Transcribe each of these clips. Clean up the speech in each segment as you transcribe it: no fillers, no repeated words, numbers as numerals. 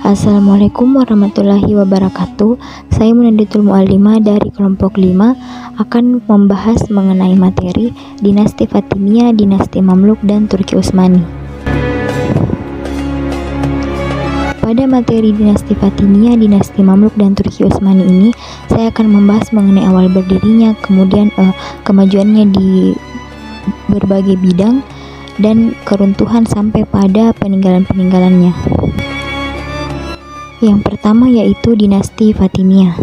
Assalamualaikum warahmatullahi wabarakatuh. Saya Munanditul Mu'allimah dari kelompok 5 akan membahas mengenai materi Dinasti Fatimiyah, Dinasti Mamluk, dan Turki Utsmani. Pada materi Dinasti Fatimiyah, Dinasti Mamluk, dan Turki Utsmani ini, saya akan membahas mengenai awal berdirinya, kemudian kemajuannya di berbagai bidang, dan keruntuhan sampai pada peninggalan-peninggalannya. Yang pertama yaitu Dinasti Fatimiyah.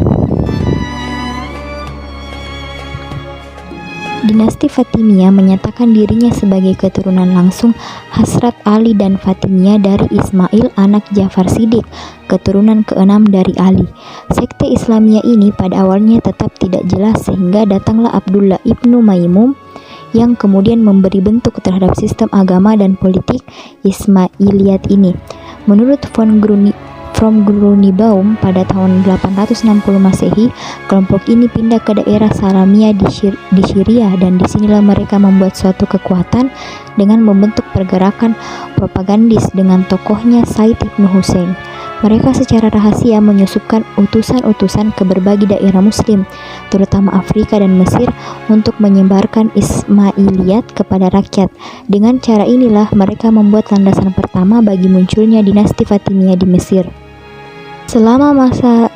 Dinasti Fatimiyah menyatakan dirinya sebagai keturunan langsung Hasrat Ali dan Fatimiyah dari Ismail anak Ja'far Shiddiq, keturunan ke-6 dari Ali. Sekte Islamiyah ini pada awalnya tetap tidak jelas sehingga datanglah Abdullah ibnu Maimum yang kemudian memberi bentuk terhadap sistem agama dan politik Ismailiyat ini. Menurut von Grunebaum pada tahun 860 Masehi, kelompok ini pindah ke daerah Salamiyah di Syria, dan disinilah mereka membuat suatu kekuatan dengan membentuk pergerakan propagandis dengan tokohnya Said ibnu Husain. Mereka secara rahasia menyusupkan utusan-utusan ke berbagai daerah muslim, terutama Afrika dan Mesir, untuk menyebarkan Ismailiyat kepada rakyat. Dengan cara inilah mereka membuat landasan pertama bagi munculnya dinasti Fatimiyah di Mesir. Selama masa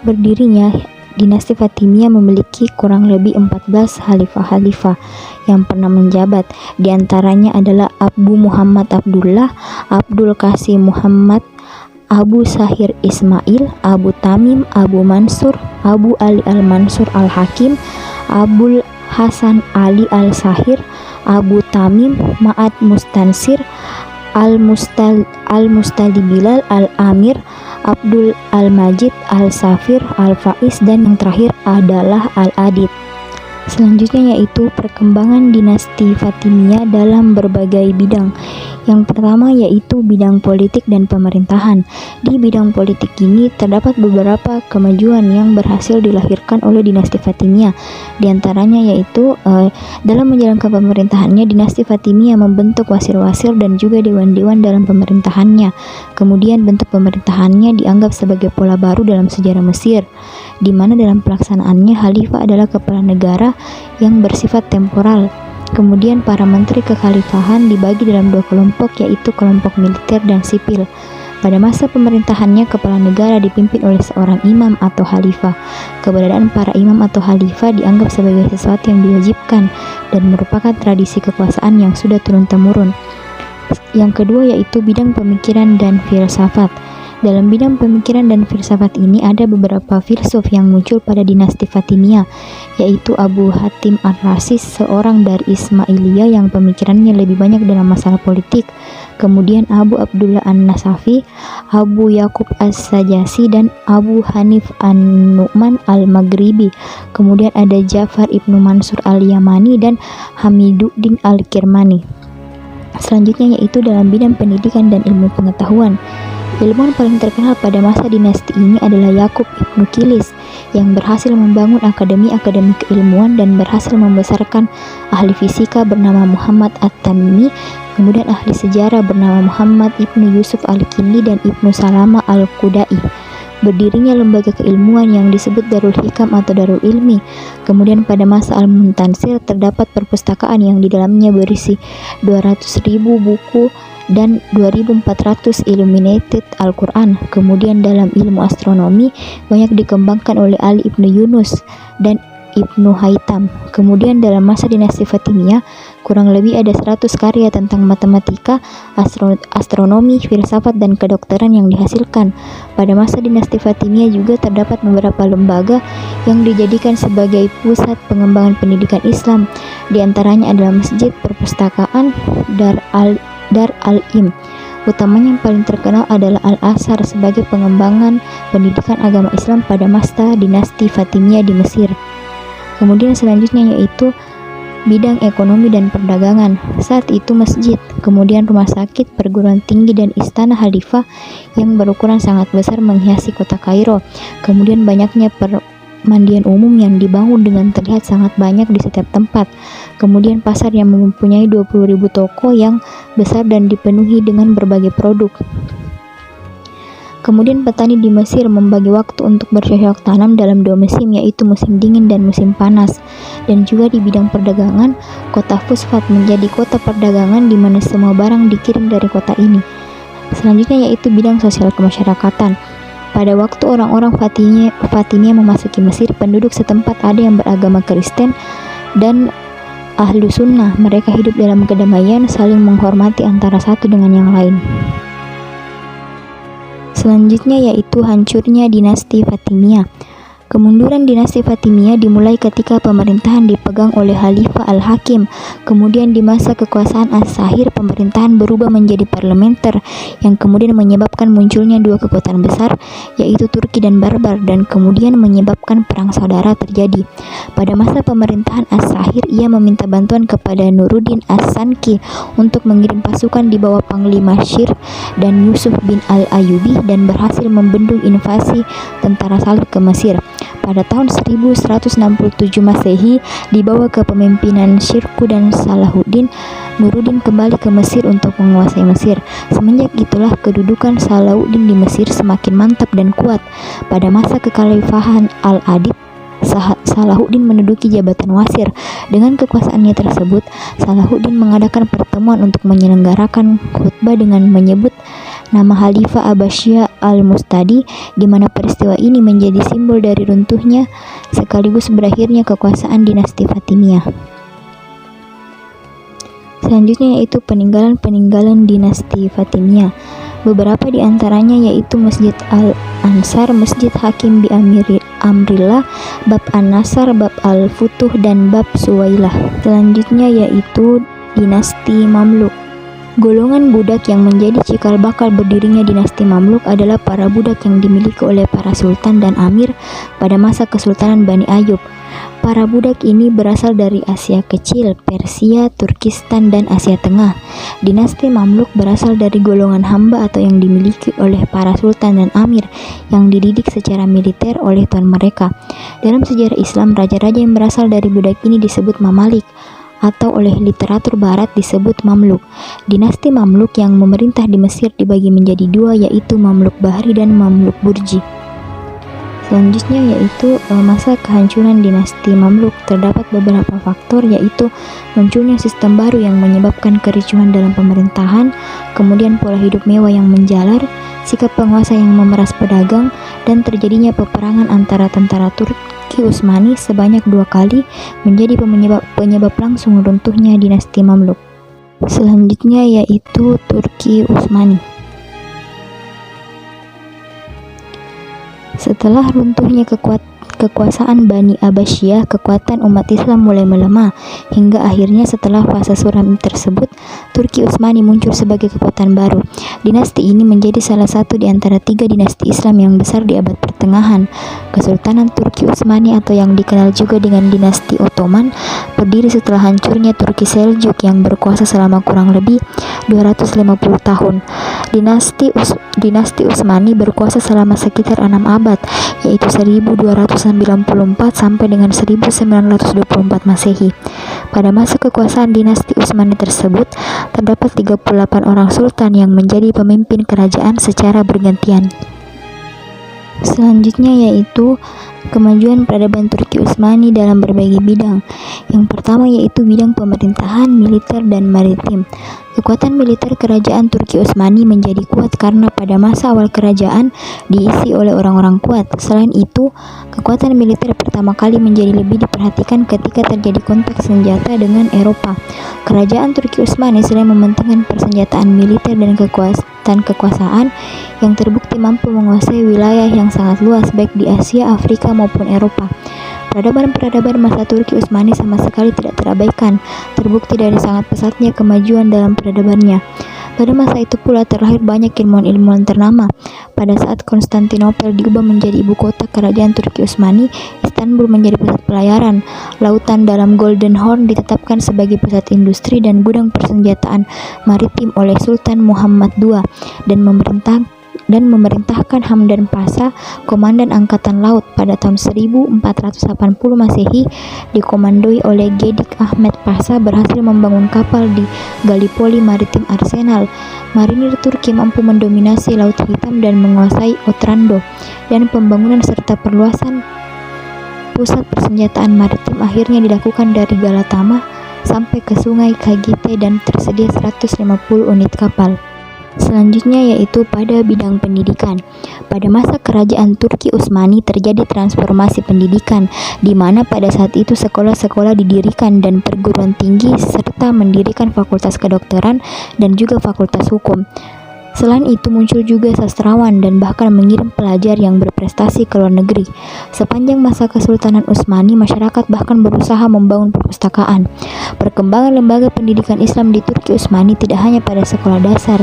berdirinya, dinasti Fatimiyah memiliki kurang lebih 14 khalifah-khalifah yang pernah menjabat. Di antaranya adalah Abu Muhammad Abdullah, Abdul Qasim Muhammad, Abu Sahir Ismail, Abu Tamim, Abu Mansur, Abu Ali al-Mansur al-Hakim, Abul Hasan Ali al-Sahir, Abu Tamim, Ma'ad Mustansir, Al-Mustali Bilal al-Amir, Abdul al-Majid al-Safir al-Faiz, dan yang terakhir adalah al-Adid. Selanjutnya yaitu perkembangan dinasti Fatimiyah dalam berbagai bidang. Yang pertama yaitu bidang politik dan pemerintahan. Di bidang politik ini terdapat beberapa kemajuan yang berhasil dilahirkan oleh dinasti Fatimiyah. Di antaranya yaitu dalam menjalankan pemerintahannya, dinasti Fatimiyah membentuk wasir-wasir dan juga dewan-dewan dalam pemerintahannya. Kemudian bentuk pemerintahannya dianggap sebagai pola baru dalam sejarah Mesir, di mana dalam pelaksanaannya khalifah adalah kepala negara yang bersifat temporal. Kemudian para menteri kekhalifahan dibagi dalam dua kelompok, yaitu kelompok militer dan sipil. Pada masa pemerintahannya, kepala negara dipimpin oleh seorang imam atau khalifah. Keberadaan para imam atau khalifah dianggap sebagai sesuatu yang diwajibkan dan merupakan tradisi kekuasaan yang sudah turun-temurun. Yang kedua yaitu bidang pemikiran dan filsafat. Dalam bidang pemikiran dan filsafat ini ada beberapa filsuf yang muncul pada dinasti Fatimiyah, yaitu Abu Hatim ar-Razi, seorang dari Ismailiyah yang pemikirannya lebih banyak dalam masalah politik. Kemudian Abu Abdullah an-Nasafi, Abu Yaqub as-Sajasi, dan Abu Hanif an-Nu'man al-Maghribi. Kemudian ada Ja'far ibnu Mansur al-Yamani dan Hamiduddin al-Kirmani. Selanjutnya yaitu dalam bidang pendidikan dan ilmu pengetahuan. Ilmuwan paling terkenal pada masa dinasti ini adalah Yakub ibnu Kilis, yang berhasil membangun akademi-akademi keilmuan dan berhasil membesarkan ahli fisika bernama Muhammad At-Tamimi, kemudian ahli sejarah bernama Muhammad ibnu Yusuf al-Kindi, dan Ibnu Salama al-Qudai. Berdirinya lembaga keilmuan yang disebut Darul Hikam atau Darul Ilmi. Kemudian pada masa Al-Muntansir terdapat perpustakaan yang di dalamnya berisi 200.000 buku dan 2.400 illuminated Al-Quran. Kemudian dalam ilmu astronomi banyak dikembangkan oleh Ali ibnu Yunus dan Ibnu Haytham. Kemudian dalam masa dinasti Fatimiyah kurang lebih ada 100 karya tentang matematika, astronomi, filsafat, dan kedokteran yang dihasilkan. Pada masa dinasti Fatimiyah juga terdapat beberapa lembaga yang dijadikan sebagai pusat pengembangan pendidikan Islam. Di antaranya adalah masjid, perpustakaan, Dar al-Im. Utamanya yang paling terkenal adalah Al-Azhar sebagai pengembangan pendidikan agama Islam pada masa dinasti Fatimiyah di Mesir. Kemudian selanjutnya yaitu bidang ekonomi dan perdagangan. Saat itu masjid, kemudian rumah sakit, perguruan tinggi, dan istana khalifah yang berukuran sangat besar menghiasi kota Kairo. Kemudian banyaknya mandian umum yang dibangun dengan terlihat sangat banyak di setiap tempat. Kemudian pasar yang mempunyai 20.000 toko yang besar dan dipenuhi dengan berbagai produk. Kemudian petani di Mesir membagi waktu untuk bercocok tanam dalam 2 musim, yaitu musim dingin dan musim panas. Dan juga di bidang perdagangan, kota Fusfat menjadi kota perdagangan di mana semua barang dikirim dari kota ini. Selanjutnya yaitu bidang sosial kemasyarakatan. Pada waktu orang-orang Fatimiyah memasuki Mesir, penduduk setempat ada yang beragama Kristen dan ahlu sunnah. Mereka hidup dalam kedamaian, saling menghormati antara satu dengan yang lain. Selanjutnya yaitu hancurnya dinasti Fatimiyah. Kemunduran dinasti Fatimiyah dimulai ketika pemerintahan dipegang oleh Khalifah Al-Hakim. Kemudian di masa kekuasaan As-Sahir, pemerintahan berubah menjadi parlementer yang kemudian menyebabkan munculnya 2 kekuatan besar, yaitu Turki dan Barbar, dan kemudian menyebabkan perang saudara terjadi. Pada masa pemerintahan As-Sahir, ia meminta bantuan kepada Nuruddin As-Sanki untuk mengirim pasukan di bawah Panglima Shir dan Yusuf bin Al-Ayyubi dan berhasil membendung invasi tentara Salib ke Mesir. Pada tahun 1167 Masehi, di bawah kepemimpinan Shirkuh dan Salahuddin, Nuruddin kembali ke Mesir untuk menguasai Mesir. Semenjak itulah kedudukan Salahuddin di Mesir semakin mantap dan kuat. Pada masa kekhalifahan Al-Adid, Salahuddin menduduki jabatan wasir. Dengan kekuasaannya tersebut, Salahuddin mengadakan pertemuan untuk menyelenggarakan khutbah dengan menyebut nama Khalifah Abbasiyah Al-Mustadi, di mana peristiwa ini menjadi simbol dari runtuhnya sekaligus berakhirnya kekuasaan dinasti Fatimiyah. Selanjutnya yaitu peninggalan dinasti Fatimiyah. Beberapa di antaranya yaitu Masjid Al-Ansar, Masjid Hakim bi Amrillah, Bab An-Nasar, Bab Al-Futuh, dan Bab Suwailah. Selanjutnya yaitu dinasti Mamluk. Golongan budak yang menjadi cikal bakal berdirinya dinasti Mamluk adalah para budak yang dimiliki oleh para sultan dan amir pada masa Kesultanan Bani Ayyub. Para budak ini berasal dari Asia Kecil, Persia, Turkistan, dan Asia Tengah. Dinasti Mamluk berasal dari golongan hamba atau yang dimiliki oleh para sultan dan amir yang dididik secara militer oleh tuan mereka. Dalam sejarah Islam, raja-raja yang berasal dari budak ini disebut Mamalik, atau oleh literatur barat disebut Mamluk. Dinasti Mamluk yang memerintah di Mesir dibagi menjadi 2, yaitu Mamluk Bahri dan Mamluk Burji. Selanjutnya yaitu masa kehancuran dinasti Mamluk. Terdapat beberapa faktor, yaitu munculnya sistem baru yang menyebabkan kericuhan dalam pemerintahan, kemudian pola hidup mewah yang menjalar, sikap penguasa yang memeras pedagang, dan terjadinya peperangan antara tentara Turki Utsmani sebanyak 2 kali menjadi penyebab langsung runtuhnya dinasti Mamluk. Selanjutnya yaitu Turki Utsmani. Setelah runtuhnya kekuasaan Bani Abbasiyah, kekuatan umat Islam mulai melemah, hingga akhirnya setelah fase suram tersebut, Turki Utsmani muncul sebagai kekuatan baru. Dinasti ini menjadi salah satu di antara 3 dinasti Islam yang besar di abad pertengahan. Kesultanan Turki Utsmani atau yang dikenal juga dengan dinasti Ottoman berdiri setelah hancurnya Turki Seljuk yang berkuasa selama kurang lebih 250 tahun. Dinasti Utsmani berkuasa selama sekitar 6 abad, yaitu 1294 sampai dengan 1924 Masehi. Pada masa kekuasaan dinasti Utsmani tersebut, terdapat 38 orang sultan yang menjadi pemimpin kerajaan secara bergantian. Selanjutnya yaitu kemajuan peradaban Turki Utsmani dalam berbagai bidang. Yang pertama yaitu bidang pemerintahan, militer, dan maritim. Kekuatan militer kerajaan Turki Utsmani menjadi kuat karena pada masa awal kerajaan diisi oleh orang-orang kuat. Selain itu, kekuatan militer pertama kali menjadi lebih diperhatikan ketika terjadi kontak senjata dengan Eropa. Kerajaan Turki Utsmani selain mementingkan persenjataan militer dan kekuasaan yang terbukti mampu menguasai wilayah yang sangat luas baik di Asia, Afrika maupun Eropa. Peradaban-peradaban masa Turki Utsmani sama sekali tidak terabaikan, terbukti dari sangat pesatnya kemajuan dalam peradabannya. Pada masa itu pula terlahir banyak ilmuwan-ilmuwan ternama. Pada saat Konstantinopel diubah menjadi ibu kota kerajaan Turki Utsmani, Istanbul menjadi pusat pelayaran. Lautan dalam Golden Horn ditetapkan sebagai pusat industri dan gudang persenjataan maritim oleh Sultan Muhammad II dan dan memerintahkan Hamdan Pasha, komandan angkatan laut pada tahun 1480 Masehi, dikomandoi oleh Gedik Ahmed Pasha, berhasil membangun kapal di Gallipoli Maritime Arsenal. Marinir Turki mampu mendominasi Laut Hitam dan menguasai Otranto, dan pembangunan serta perluasan pusat persenjataan maritim akhirnya dilakukan dari Galatama sampai ke Sungai Kagite dan tersedia 150 unit kapal. Selanjutnya yaitu pada bidang pendidikan. Pada masa kerajaan Turki Utsmani terjadi transformasi pendidikan, di mana pada saat itu sekolah-sekolah didirikan dan perguruan tinggi serta mendirikan fakultas kedokteran dan juga fakultas hukum. Selain itu muncul juga sastrawan dan bahkan mengirim pelajar yang berprestasi ke luar negeri. Sepanjang masa Kesultanan Utsmani, masyarakat bahkan berusaha membangun perpustakaan. Perkembangan lembaga pendidikan Islam di Turki Utsmani tidak hanya pada sekolah dasar,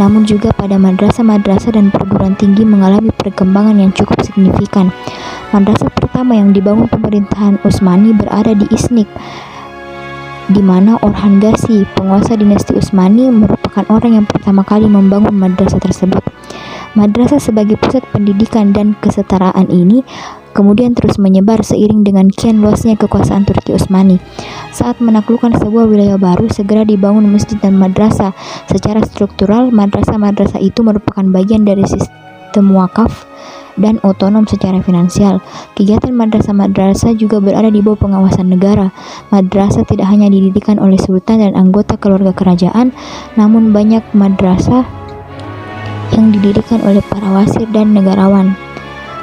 namun juga pada madrasah-madrasah dan perguruan tinggi mengalami perkembangan yang cukup signifikan. Madrasah pertama yang dibangun pemerintahan Utsmani berada di Iznik, di mana Orhan Gazi, penguasa dinasti Utsmani, merupakan orang yang pertama kali membangun madrasah tersebut. Madrasah sebagai pusat pendidikan dan kesetaraan ini kemudian terus menyebar seiring dengan kian luasnya kekuasaan Turki Utsmani. Saat menaklukkan sebuah wilayah baru, segera dibangun masjid dan madrasah. Secara struktural, madrasah-madrasah itu merupakan bagian dari sistem wakaf dan otonom secara finansial. Kegiatan madrasah-madrasah juga berada di bawah pengawasan negara. Madrasah tidak hanya didirikan oleh sultan dan anggota keluarga kerajaan, namun banyak madrasah yang didirikan oleh para wazir dan negarawan.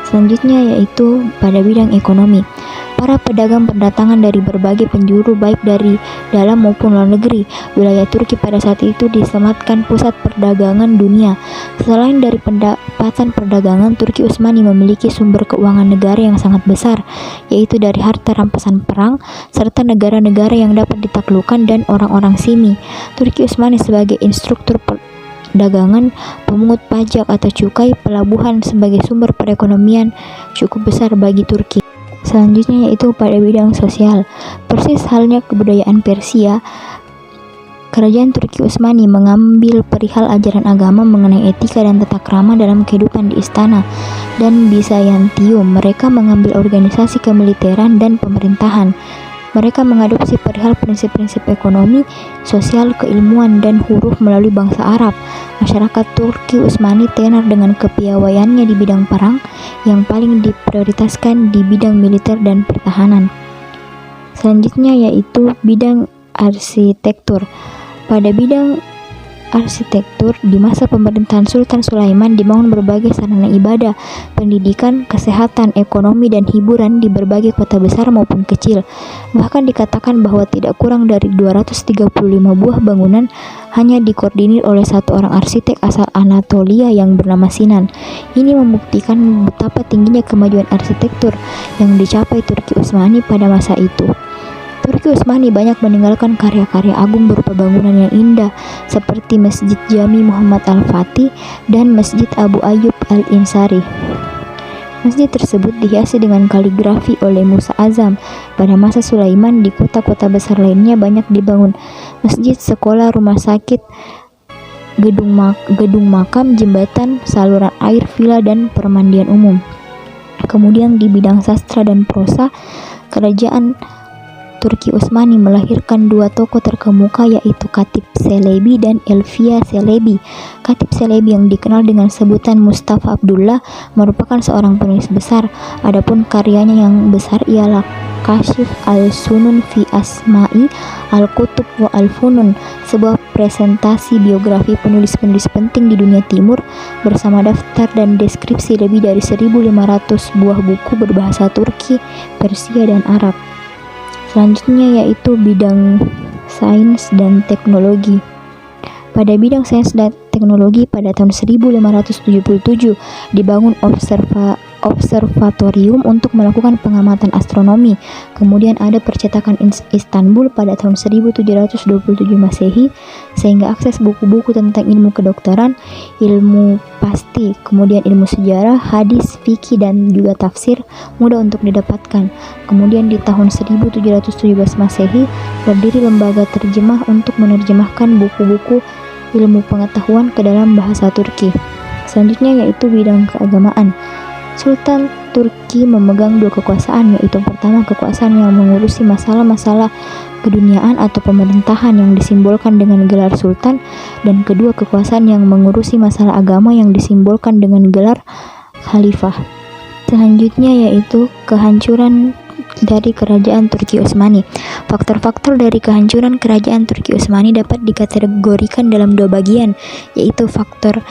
Selanjutnya yaitu pada bidang ekonomi. Para pedagang berdatangan dari berbagai penjuru baik dari dalam maupun luar negeri. Wilayah Turki pada saat itu disematkan pusat perdagangan dunia. Selain dari pendapatan perdagangan, Turki Utsmani memiliki sumber keuangan negara yang sangat besar, yaitu dari harta rampasan perang serta negara-negara yang dapat ditaklukkan dan orang-orang simi. Turki Utsmani sebagai instruktur perdagangan, pemungut pajak atau cukai, pelabuhan sebagai sumber perekonomian cukup besar bagi Turki. Selanjutnya yaitu pada bidang sosial. Persis halnya kebudayaan Persia, kerajaan Turki Utsmani mengambil perihal ajaran agama mengenai etika dan tata krama dalam kehidupan di istana dan Bizantium. Mereka mengambil organisasi kemiliteran dan pemerintahan. Mereka mengadopsi perihal prinsip-prinsip ekonomi, sosial, keilmuan, dan huruf melalui bangsa Arab. Masyarakat Turki Utsmani tenar dengan kepiawaiannya di bidang perang, yang paling diprioritaskan di bidang militer dan pertahanan. Selanjutnya yaitu bidang arsitektur. Pada bidang arsitektur, di masa pemerintahan Sultan Sulaiman dibangun berbagai sarana ibadah, pendidikan, kesehatan, ekonomi, dan hiburan di berbagai kota besar maupun kecil. Bahkan dikatakan bahwa tidak kurang dari 235 buah bangunan hanya dikoordinir oleh satu orang arsitek asal Anatolia yang bernama Sinan. Ini membuktikan betapa tingginya kemajuan arsitektur yang dicapai Turki Utsmani pada masa itu. Turki Utsmani banyak meninggalkan karya-karya agung berupa bangunan yang indah seperti Masjid Jami Muhammad Al-Fatih dan Masjid Abu Ayyub Al-Insari. Masjid tersebut dihiasi dengan kaligrafi oleh Musa Azam. Pada masa Sulaiman, di kota-kota besar lainnya banyak dibangun masjid, sekolah, rumah sakit, gedung makam, jembatan, saluran air, villa, dan permandian umum. Kemudian di bidang sastra dan prosa, kerajaan Turki Utsmani melahirkan dua tokoh terkemuka, yaitu Katib Çelebi dan Elfia Çelebi. Katib Çelebi yang dikenal dengan sebutan Mustafa Abdullah merupakan seorang penulis besar. Adapun karyanya yang besar ialah Kasyif al-Sunun fi Asma'i al-Kutub wa al-Funun, sebuah presentasi biografi penulis-penulis penting di dunia timur bersama daftar dan deskripsi lebih dari 1.500 buah buku berbahasa Turki, Persia, dan Arab. Selanjutnya yaitu bidang sains dan teknologi. Pada bidang sains dan teknologi, pada tahun 1577 dibangun observatorium untuk melakukan pengamatan astronomi. Kemudian ada percetakan Istanbul pada tahun 1727 Masehi, sehingga akses buku-buku tentang ilmu kedokteran, ilmu pasti, kemudian ilmu sejarah, hadis, fikih, dan juga tafsir mudah untuk didapatkan. Kemudian di tahun 1717 Masehi berdiri lembaga terjemah untuk menerjemahkan buku-buku ilmu pengetahuan ke dalam bahasa Turki. Selanjutnya yaitu bidang keagamaan. Sultan Turki memegang dua kekuasaan, yaitu pertama kekuasaan yang mengurusi masalah-masalah keduniaan atau pemerintahan yang disimbolkan dengan gelar sultan, dan kedua kekuasaan yang mengurusi masalah agama yang disimbolkan dengan gelar khalifah. Selanjutnya yaitu kehancuran dari kerajaan Turki Utsmani. Faktor-faktor dari kehancuran kerajaan Turki Utsmani dapat dikategorikan dalam dua bagian, yaitu faktor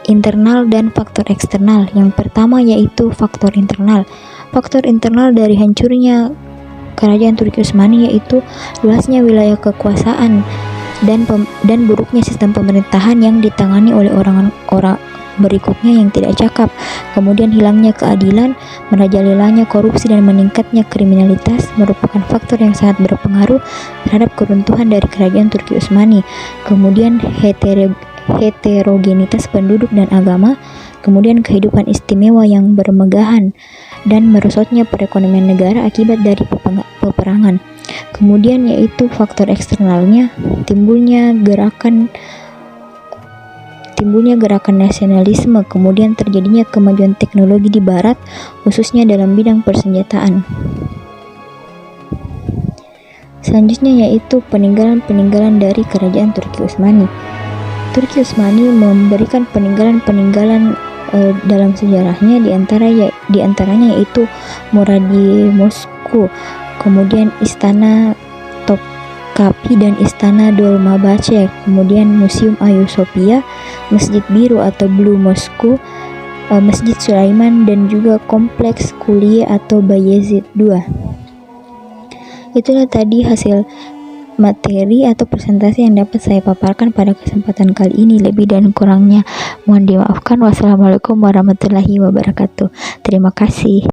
internal dan faktor eksternal. Yang pertama yaitu faktor internal. Faktor internal dari hancurnya kerajaan Turki Utsmani yaitu luasnya wilayah kekuasaan dan buruknya sistem pemerintahan yang ditangani oleh orang-orang berikutnya yang tidak cakap. Kemudian hilangnya keadilan, merajalelanya korupsi dan meningkatnya kriminalitas merupakan faktor yang sangat berpengaruh terhadap keruntuhan dari kerajaan Turki Utsmani. Kemudian heterogenitas penduduk dan agama, kemudian kehidupan istimewa yang bermegahan, dan merosotnya perekonomian negara akibat dari peperangan. Kemudian yaitu faktor eksternalnya, timbulnya gerakan nasionalisme, kemudian terjadinya kemajuan teknologi di barat, khususnya dalam bidang persenjataan. Selanjutnya yaitu peninggalan dari kerajaan Turki Utsmani. Turki Utsmani memberikan peninggalan dalam sejarahnya, diantaranya yaitu Mora di Moskow, kemudian Istana Topkapi dan Istana Dolmabahce, kemudian Museum Hagia Sophia, Masjid Biru atau Blue Moscow, Masjid Sulaiman, dan juga Kompleks Kulie atau Bayezid II. Itulah tadi hasil materi atau presentasi yang dapat saya paparkan pada kesempatan kali ini. Lebih dan kurangnya mohon dimaafkan. Wassalamualaikum warahmatullahi wabarakatuh. Terima kasih.